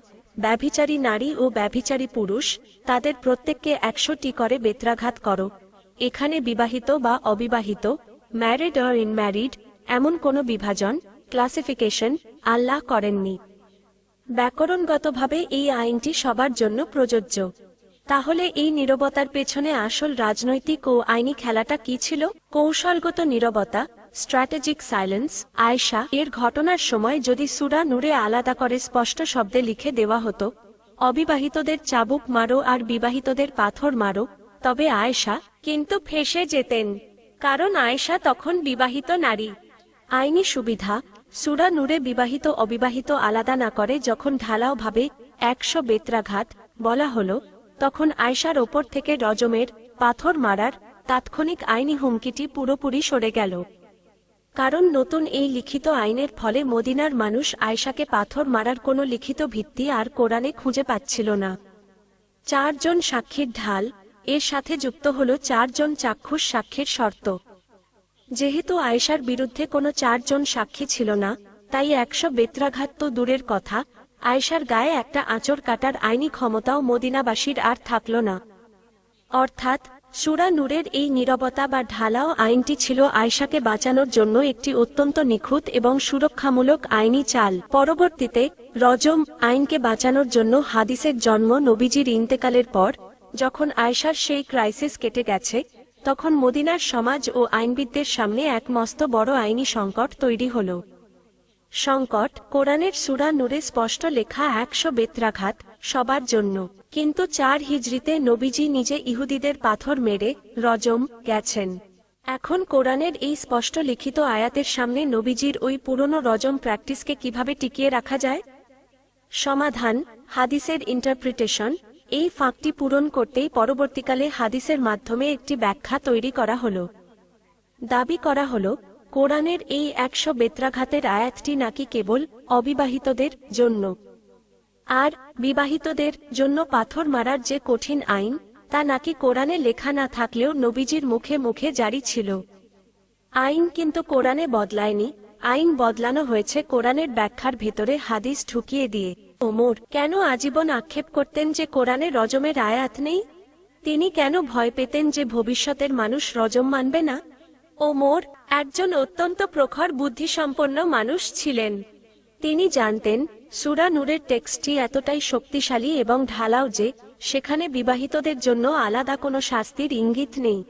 ব্যভিচারী নারী ও ব্যভিচারী পুরুষ তাদের প্রত্যেককে 100টি করে বেত্রাঘাত করো। এখানে বিবাহিত বা অবিবাহিত, ম্যারিড অর ইনম্যারিড, এমন কোনো বিভাজন, ক্লাসিফিকেশন আল্লাহ করেননি। ব্যাকরণগতভাবে এই আইনটি সবার জন্য প্রযোজ্য। তাহলে এই নীরবতার পেছনে আসল রাজনৈতিক ও আইনি খেলাটা কি ছিল? কৌশলগত নীরবতা, স্ট্র্যাটেজিক সাইলেন্স। আয়েশা এর ঘটনার সময় যদি সূরা নূরে আলাদা করে স্পষ্ট শব্দে লিখে দেওয়া হতো, অবিবাহিতদের চাবুক মারো আর বিবাহিতদের পাথর মারো, তবে আয়েশা কিন্তু ফেঁসে যেতেন, কারণ আয়েশা তখন বিবাহিত নারী। আইনি সুবিধা, সূরা নূরে বিবাহিত অবিবাহিত আলাদা না করে যখন ঢালাওভাবে 100 বেত্রাঘাত বলা হলো, তখন আয়েশার ওপর থেকে রজমের, পাথর মারার তাৎক্ষণিক আইনি হুমকিটি পুরোপুরি সরে গেল। কারণ নতুন এই লিখিত আইনের ফলে মদিনার মানুষ আয়েশাকে পাথর মারার কোনো লিখিত ভিত্তি আর কোরআনে খুঁজে পাচ্ছিল না। 4 জন সাক্ষীর ঢাল, এর সাথে যুক্ত হল 4 জন চাক্ষুষ সাক্ষীর শর্ত। যেহেতু আয়েশার বিরুদ্ধে কোনো 4 জন সাক্ষী ছিল না, তাই 100 বেত্রাঘাত তো দূরের কথা, আয়েশার গায়ে একটা আঁচড় কাটার আইনি ক্ষমতাও মদিনাবাসীর আর থাকল না। অর্থাৎ সূরা নূরের এই নীরবতা বা ঢালাও আইনটি ছিল আয়েশাকে বাঁচানোর জন্য একটি অত্যন্ত নিখুঁত এবং সুরক্ষামূলক আইনি চাল। পরবর্তীতে রজম আইনকে বাঁচানোর জন্য হাদিসের জন্ম নবীজির ইন্তেকালের পর, যখন আয়েশার সেই ক্রাইসিস কেটে গেছে, তখন মদিনার সমাজ ও আইনবিদদের সামনে এক মস্ত বড় আইনি সংকট তৈরি হল। সংকট, কোরআনের সূরা নূরে স্পষ্ট লেখা 100 বেত্রাঘাত সবার জন্য, কিন্তু 4 হিজরিতে নবীজি নিজে ইহুদিদের পাথর মেরে রজম গেছেন। এখন কোরআনের এই স্পষ্ট লিখিত আয়াতের সামনে নবীজির ওই পুরনো রজম প্র্যাকটিসকে কিভাবে টিকিয়ে রাখা যায়? সমাধান, হাদিসের ইন্টারপ্রিটেশন। এই ফাঁকটি পূরণ করতেই পরবর্তীকালে হাদিসের মাধ্যমে একটি ব্যাখ্যা তৈরি করা হলো। দাবি করা হলো, কোরআনের এই 100 বেত্রাঘাতের আয়াতটি নাকি কেবল অবিবাহিতদের জন্য, আর বিবাহিতদের জন্য পাথর মারার যে কঠিন আইন, তা নাকি কোরআনে লেখা না থাকলেও নবীজির মুখে মুখে জারি ছিল। আইন কিন্তু কোরআনে বদলায়নি, আইন বদলানো হয়েছে কোরআনের ব্যাখ্যার ভেতরে হাদিস ঢুকিয়ে দিয়ে। ওমর কেন আজীবন আক্ষেপ করতেন যে কোরআনে রজমের আয়াত নেই? তিনি কেন ভয় পেতেন যে ভবিষ্যতের মানুষ রজম মানবে না? ওমর একজন অত্যন্ত প্রখর বুদ্ধিসম্পন্ন মানুষ ছিলেন। তিনি জানতেন সূরা নূরের টেক্সটটি এতটাই শক্তিশালী এবং ঢালাও যে সেখানে বিবাহিতদের জন্য আলাদা কোনো শাস্তির ইঙ্গিত নেই।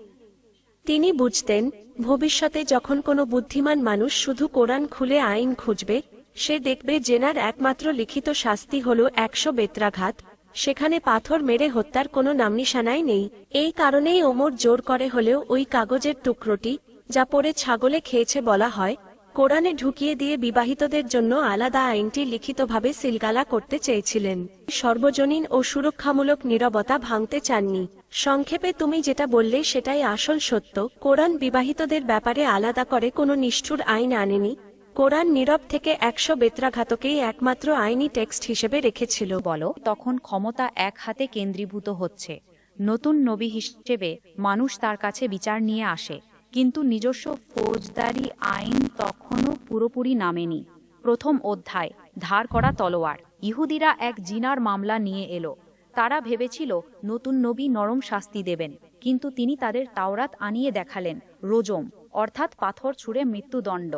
তিনি বুঝতেন, ভবিষ্যতে যখন কোনো বুদ্ধিমান মানুষ শুধু কোরআন খুলে আইন খুঁজবে, সে দেখবে জেনার একমাত্র লিখিত শাস্তি হল 100 বেত্রাঘাত, সেখানে পাথর মেরে হত্যার কোনো নামনিশানাই নেই। এই কারণেই ওমর জোর করে হলেও ওই কাগজের টুকরোটি, যা পড়ে ছাগলে খেয়েছে বলা হয়, কোরআনে ঢুকিয়ে দিয়ে বিবাহিতদের জন্য আলাদা আইনটি লিখিতভাবে সিলগালা করতে চেয়েছিলেন। সর্বজনীন ও সুরক্ষামূলক নীরবতা ভাঙতে চাননি। সংক্ষেপে তুমি যেটা বললে সেটাই আসল সত্য। কোরআন বিবাহিতদের ব্যাপারে আলাদা করে কোনো নিষ্ঠুর আইন আনেনি। কোরআন নীরব থেকে 100 বেত্রাঘাতকেই একমাত্র আইনি টেক্সট হিসেবে রেখেছিল। বলো, তখন ক্ষমতা এক হাতে কেন্দ্রীভূত হচ্ছে। নতুন নবী হিসেবে মানুষ তার কাছে বিচার নিয়ে আসে, কিন্তু নিজস্ব ফৌজদারি আইন তখনও পুরোপুরি নামেনি। প্রথম অধ্যায়, ধার করা তলোয়ার। ইহুদিরা এক জিনার মামলা নিয়ে এলো। তারা ভেবেছিল নতুন নবী নরম শাস্তি দেবেন, কিন্তু তিনি তাদের তাওরাত আনিয়ে দেখালেন রজম, অর্থাৎ পাথর ছুঁড়ে মৃত্যুদণ্ড।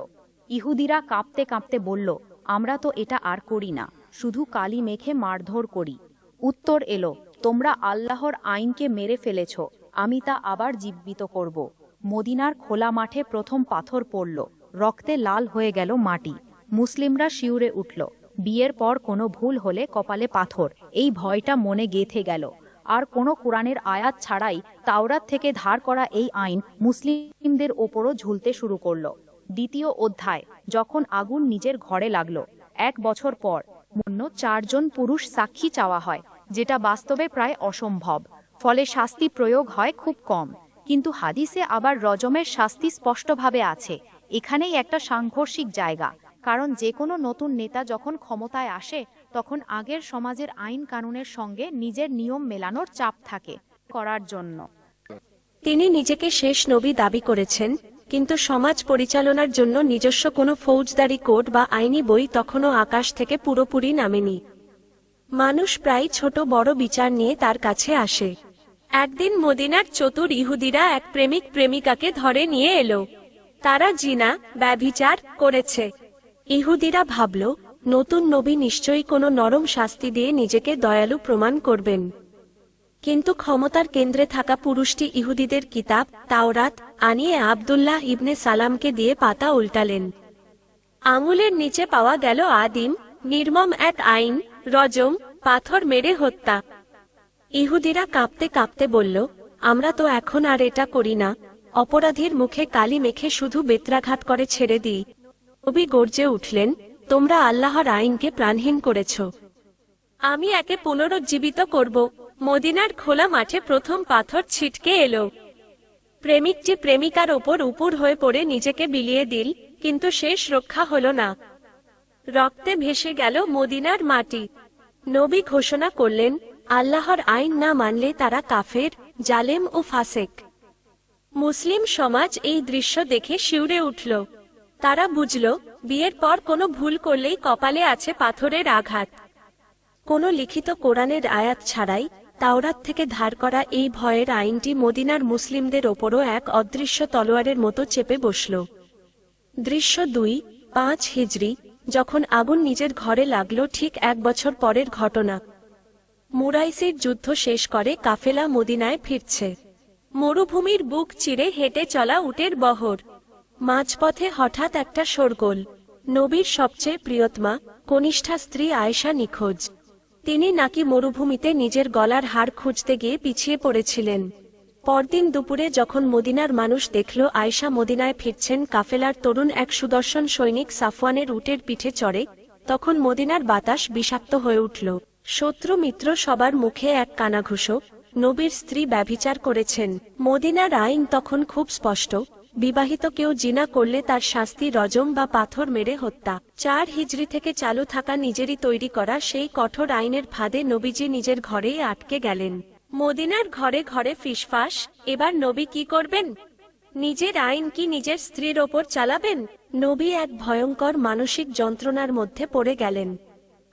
ইহুদিরা কাঁপতে কাঁপতে বলল, আমরা তো এটা আর করি না, শুধু কালি মেখে মারধর করি। উত্তর এলো, তোমরা আল্লাহর আইনকে মেরে ফেলেছ, আমি তা আবার জীবিত করব। মদিনার খোলা মাঠে প্রথম পাথর পড়ল, রক্তে লাল হয়ে গেল মাটি। মুসলিমরা শিউরে উঠল। বিয়ের পর কোনো ভুল হলে কপালে পাথর, এই ভয়টা মনে গেঁথে গেল। আর কোনো কোরআনের আয়াত ছাড়াই তাওরাত থেকে ধার করা এই আইন মুসলিমদের ওপরও ঝুলতে শুরু করল। দ্বিতীয় অধ্যায়, যখন আগুন নিজের ঘরে লাগলো। 1 বছর পর অন্য 4 জন পুরুষ সাক্ষী চাওয়া হয়, যেটা বাস্তবে প্রায় অসম্ভব। ফলে শাস্তি প্রয়োগ হয় খুব কম। কিন্তু হাদিসে আবার রজমের শাস্তি স্পষ্টভাবে আছে। এখানেই একটা সাংঘর্ষিক জায়গা, কারণ যে কোনো নতুন নেতা যখন ক্ষমতায় আসে, তখন আগের সমাজের আইন কানুনের সঙ্গে নিজের নিয়ম মেলানোর চাপ থাকে করার জন্য। তিনি নিজেকে শেষ নবী দাবি করেছেন, কিন্তু সমাজ পরিচালনার জন্য নিজস্ব কোনো ফৌজদারি কোড বা আইনি বই তখনও আকাশ থেকে পুরোপুরি নামেনি। মানুষ প্রায় ছোট বড় বিচার নিয়ে তার কাছে আসে। একদিন মদিনার চতুর ইহুদিরা এক প্রেমিক প্রেমিকাকে ধরে নিয়ে এলো। তারা জিনা ব্যভিচার করেছে। ইহুদিরা ভাবল, নতুন নবী নিশ্চয়ই কোনো নরম শাস্তি দিয়ে নিজেকে দয়ালু প্রমাণ করবেন। কিন্তু ক্ষমতার কেন্দ্রে থাকা পুরুষটি ইহুদিদের কিতাব তাওরাত আনিয়ে আব্দুল্লাহ ইবনে সালামকে দিয়ে পাতা উল্টালেন। আঙুলের নিচে পাওয়া গেল আদিম নির্মম এক আইন, রজম, পাথর মেরে হত্যা। ইহুদিরা কাঁপতে কাঁপতে বলল, আমরা তো এখন আর এটা করি না, অপরাধীর মুখে কালি মেখে শুধু বেত্রাঘাত করে ছেড়ে দিই। নবী গর্জে উঠলেন, তোমরা আল্লাহর আইনকে প্রাণহীন করেছ, আমি একে পুনরুজ্জীবিত করব। মদিনার খোলা মাঠে প্রথম পাথর ছিটকে এলো। প্রেমিকটি প্রেমিকার ওপর উপুর হয়ে পড়ে নিজেকে বিলিয়ে দিল, কিন্তু শেষ রক্ষা হল না। রক্তে ভেসে গেল মদিনার মাটি। নবী ঘোষণা করলেন, আল্লাহর আইন না মানলে তারা কাফের, জালেম ও ফাসেক। মুসলিম সমাজ এই দৃশ্য দেখে শিউরে উঠল। তারা বুঝল, বিয়ের পর কোনো ভুল করলেই কপালে আছে পাথরের আঘাত। কোনো লিখিত কোরআনের আয়াত ছাড়াই তাওরাত থেকে ধার করা এই ভয়ের আইনটি মদিনার মুসলিমদের ওপরও এক অদৃশ্য তলোয়ারের মতো চেপে বসল। দৃশ্য 2-5 হিজরি, যখন আগুন নিজের ঘরে লাগলো ঠিক 1 বছর পরের ঘটনা। মুরাইসির যুদ্ধ শেষ করে কাফেলা মদিনায় ফিরছে। মরুভূমির বুক চিরে হেঁটে চলা উটের বহর। মাঝপথে হঠাৎ একটা শোরগোল। নবীর সবচেয়ে প্রিয়তমা কনিষ্ঠা স্ত্রী আয়েশা নিখোঁজ। তিনি নাকি মরুভূমিতে নিজের গলার হাড় খুঁজতে গিয়ে পিছিয়ে পড়েছিলেন। পরদিন দুপুরে যখন মদিনার মানুষ দেখল আয়েশা মদিনায় ফিরছেন কাফেলার তরুণ এক সুদর্শন সৈনিক সাফওয়ানের উটের পিঠে চড়ে, তখন মদিনার বাতাস বিষাক্ত হয়ে উঠল। শত্রু মিত্র সবার মুখে এক কানাঘুষো, নবীর স্ত্রী ব্যভিচার করেছেন। মদিনার আইন তখন খুব স্পষ্ট, বিবাহিত কেউ জিনা করলে তার শাস্তি রজম বা পাথর মেরে হত্যা। 4 হিজরি থেকে চালু থাকা নিজেরই তৈরি করা সেই কঠোর আইনের ফাঁদে নবীজি নিজের ঘরেই আটকে গেলেন। মদিনার ঘরে ঘরে ফিসফাস, এবার নবী কি করবেন? নিজের আইন কি নিজের স্ত্রীর ওপর চালাবেন? নবী এক ভয়ঙ্কর মানসিক যন্ত্রণার মধ্যে পড়ে গেলেন।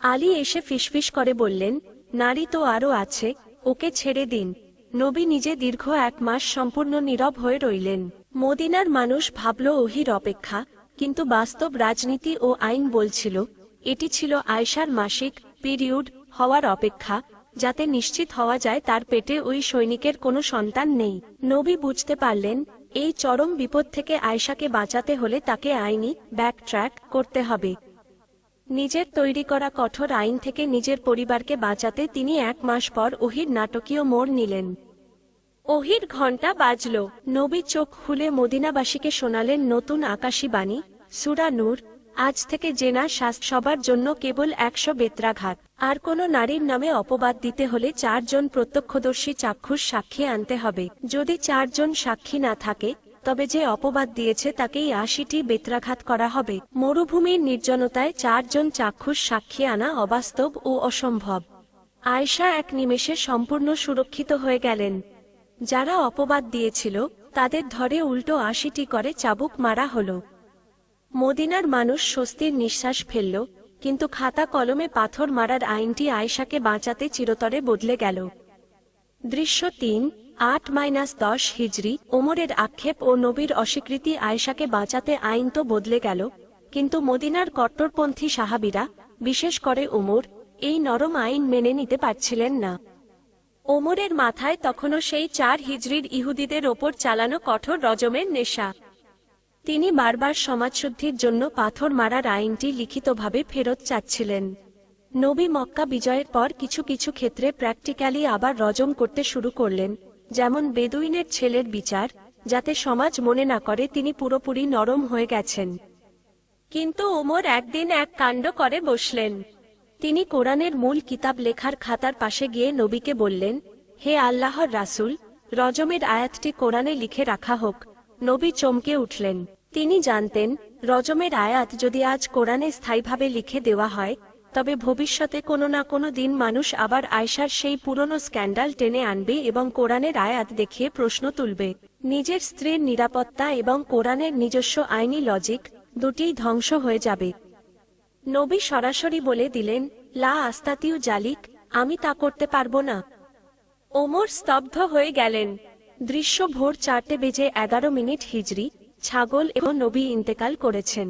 আলী এসে ফিসফিস করে বললেন, নারী তো আরো আছে, ওকে ছেড়ে দিন। নবী নিজে দীর্ঘ 1 মাস সম্পূর্ণ নীরব হয়ে রইলেন। মদিনার মানুষ ভাবল ওহির অপেক্ষা, কিন্তু বাস্তব রাজনীতি ও আইন বলছিল এটি ছিল আয়েশার মাসিক পিরিয়ড হওয়ার অপেক্ষা, যাতে নিশ্চিত হওয়া যায় তার পেটে ওই সৈনিকের কোনো সন্তান নেই। নবী বুঝতে পারলেন, এই চরম বিপদ থেকে আয়েশাকে বাঁচাতে হলে তাকে আইনি ব্যাকট্র্যাক করতে হবে। নিজের তৈরি করা কঠোর আইন থেকে নিজের পরিবারকে বাঁচাতে তিনি 1 মাস পর ওহির নাটকীয় মোড় নিলেন। ওহির ঘণ্টা বাজল। নবী চোখ খুলে মদিনাবাসীকে শোনালেন নতুন আকাশী বাণী, সূরা নূর, আজ থেকে জেনা শাস্তি সবার জন্য কেবল 100 বেত্রাঘাত। আর কোনো নারীর নামে অপবাদ দিতে হলে 4 জন প্রত্যক্ষদর্শী চাক্ষুষ সাক্ষী আনতে হবে। যদি 4 জন সাক্ষী না থাকে, তবে যে অপবাদ দিয়েছে তাকেই 80টি বেত্রাঘাত করা হবে। মরুভূমির নির্জনতায় 4 জন চাক্ষুষ সাক্ষী আনা অবাস্তব ও অসম্ভব। আয়েশা এক নিমেষে সম্পূর্ণ সুরক্ষিত হয়ে গেলেন। যারা অপবাদ দিয়েছিল তাদের ধরে উল্টো 80টি করে চাবুক মারা হলো। মদিনার মানুষ স্বস্তির নিঃশ্বাস ফেলল, কিন্তু খাতা কলমে পাথর মারার আইনটি আয়েশাকে বাঁচাতে চিরতরে বদলে গেল। দৃশ্য 3-8-10 হিজরি, ওমরের আক্ষেপ ও নবীর অস্বীকৃতি আয়েশাকে বাঁচাতে আইন তো বদলে গেল, কিন্তু মদিনার কট্টরপন্থী সাহাবীরা, বিশেষ করে ওমর, এই নরম আইন মেনে নিতে পারছিলেন না। ওমরের মাথায় তখনও সেই 4 হিজরির ইহুদিদের ওপর চালানো কঠোর রজমের নেশা। তিনি বারবার সমাজশুদ্ধির জন্য পাথর মারার আইনটি লিখিতভাবে ফেরত চাচ্ছিলেন। নবী মক্কা বিজয়ের পর কিছু কিছু ক্ষেত্রে প্র্যাকটিক্যালি আবার রজম করতে শুরু করলেন, যেমন বেদুইনের ছেলের বিচার, যাতে সমাজ মনে না করে তিনি পুরোপুরি নরম হয়ে গেছেন। কিন্তু ওমর একদিন এক কাণ্ড করে বসলেন। তিনি কোরআনের মূল কিতাব লেখার খাতার পাশে গিয়ে নবীকে বললেন, হে আল্লাহর রাসূল, রজমের আয়াতটি কোরআনে লিখে রাখা হোক। নবী চমকে উঠলেন। তিনি জানতেন, রজমের আয়াত যদি আজ কোরআনে স্থায়ীভাবে লিখে দেওয়া হয়, তবে ভবিষ্যতে কোনো না কোনো দিন মানুষ আবার আয়েশার সেই পুরনো স্ক্যান্ডাল টেনে আনবে এবং কোরআনের আয়াত দেখিয়ে প্রশ্ন তুলবে। নিজের স্ত্রীর নিরাপত্তা এবং কোরআনের নিজস্ব আইনি লজিক দুটিই ধ্বংস হয়ে যাবে। নবী সরাসরি বলে দিলেন, লা আস্তাতিউ জালিক, আমি তা করতে পারবো না। ওমর স্তব্ধ হয়ে গেলেন। দৃশ্য ভোর 4:11 হিজরি, ছাগল এবং নবী ইন্তেকাল করেছেন।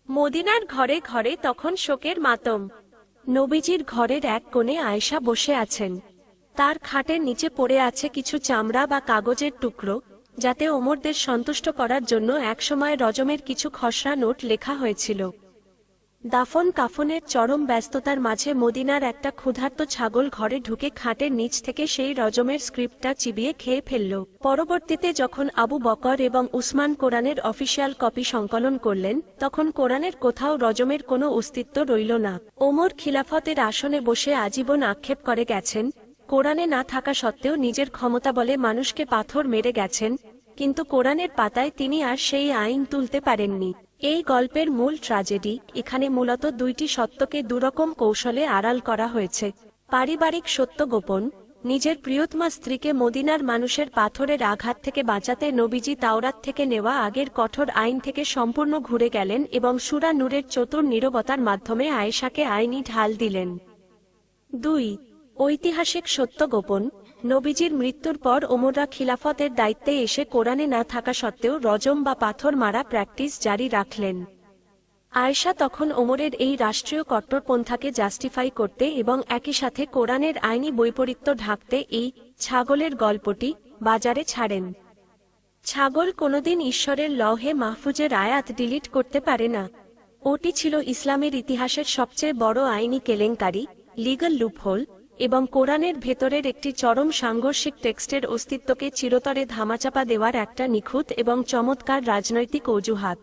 মদিনার ঘরে ঘরে তখন শোকের মাতম। নবীজির ঘরের এক কোণে আয়েশা বসে আছেন। তার খাটের নিচে পড়ে আছে কিছু চামড়া বা কাগজের টুকরো, যাতে ওমরদের সন্তুষ্ট করার জন্য একসময় রজমের কিছু খসড়া নোট লেখা হয়েছিল। দাফন কাফনের চরম ব্যস্ততার মাঝে মদিনার একটা ক্ষুধার্ত ছাগল ঘরে ঢুকে খাটের নিচ থেকে সেই রজমের স্ক্রিপ্টটা চিবিয়ে খেয়ে ফেলল। পরবর্তীতে যখন আবু বকর এবং উসমান কোরআনের অফিসিয়াল কপি সংকলন করলেন, তখন কোরআনের কোথাও রজমের কোনো অস্তিত্ব রইল না। ওমর খিলাফতের আসনে বসে আজীবন আক্ষেপ করে গেছেন, কোরআনে না থাকা সত্ত্বেও নিজের ক্ষমতা বলে মানুষকে পাথর মেরে গেছেন, কিন্তু কোরআনের পাতায় তিনি আর সেই আইন তুলতে পারেননি। এই গল্পের মূল ট্র্যাজেডি, এখানে মূলত দুইটি সত্যকে দুরকম কৌশলে আড়াল করা হয়েছে। পারিবারিক সত্য গোপন। নিজের প্রিয়তমা স্ত্রীকে মদিনার মানুষের পাথরের আঘাত থেকে বাঁচাতে নবীজি তাওরাত থেকে নেওয়া আগের কঠোর আইন থেকে সম্পূর্ণ ঘুরে গেলেন এবং সূরা নূরের চতুর নীরবতার মাধ্যমে আয়েশাকে আইনি ঢাল দিলেন। 2. ঐতিহাসিক সত্য গোপন। নবীজির মৃত্যুর পর ওমররা খিলাফতের দায়িত্বে এসে কোরআনে না থাকা সত্ত্বেও রজম বা পাথর মারা প্র্যাকটিস জারি রাখলেন। আয়েশা তখন ওমরের এই রাষ্ট্রীয় কট্টরপন্থাকে জাস্টিফাই করতে এবং একই সাথে কোরআনের আইনি বৈপরীত্য ঢাকতে এই ছাগলের গল্পটি বাজারে ছাড়েন। ছাগল কোনোদিন ঈশ্বরের লৌহে মাহফুজের আয়াত ডিলিট করতে পারে না। ওটি ছিল ইসলামের ইতিহাসের সবচেয়ে বড় আইনি কেলেঙ্কারি, লিগ্যাল লুপহোল, এবং কোরআনের ভেতরের একটি চরম সাংঘর্ষিক টেক্সটের অস্তিত্বকে চিরতরে ধামাচাপা দেওয়ার একটা নিখুঁত এবং চমৎকার রাজনৈতিক অজুহাত।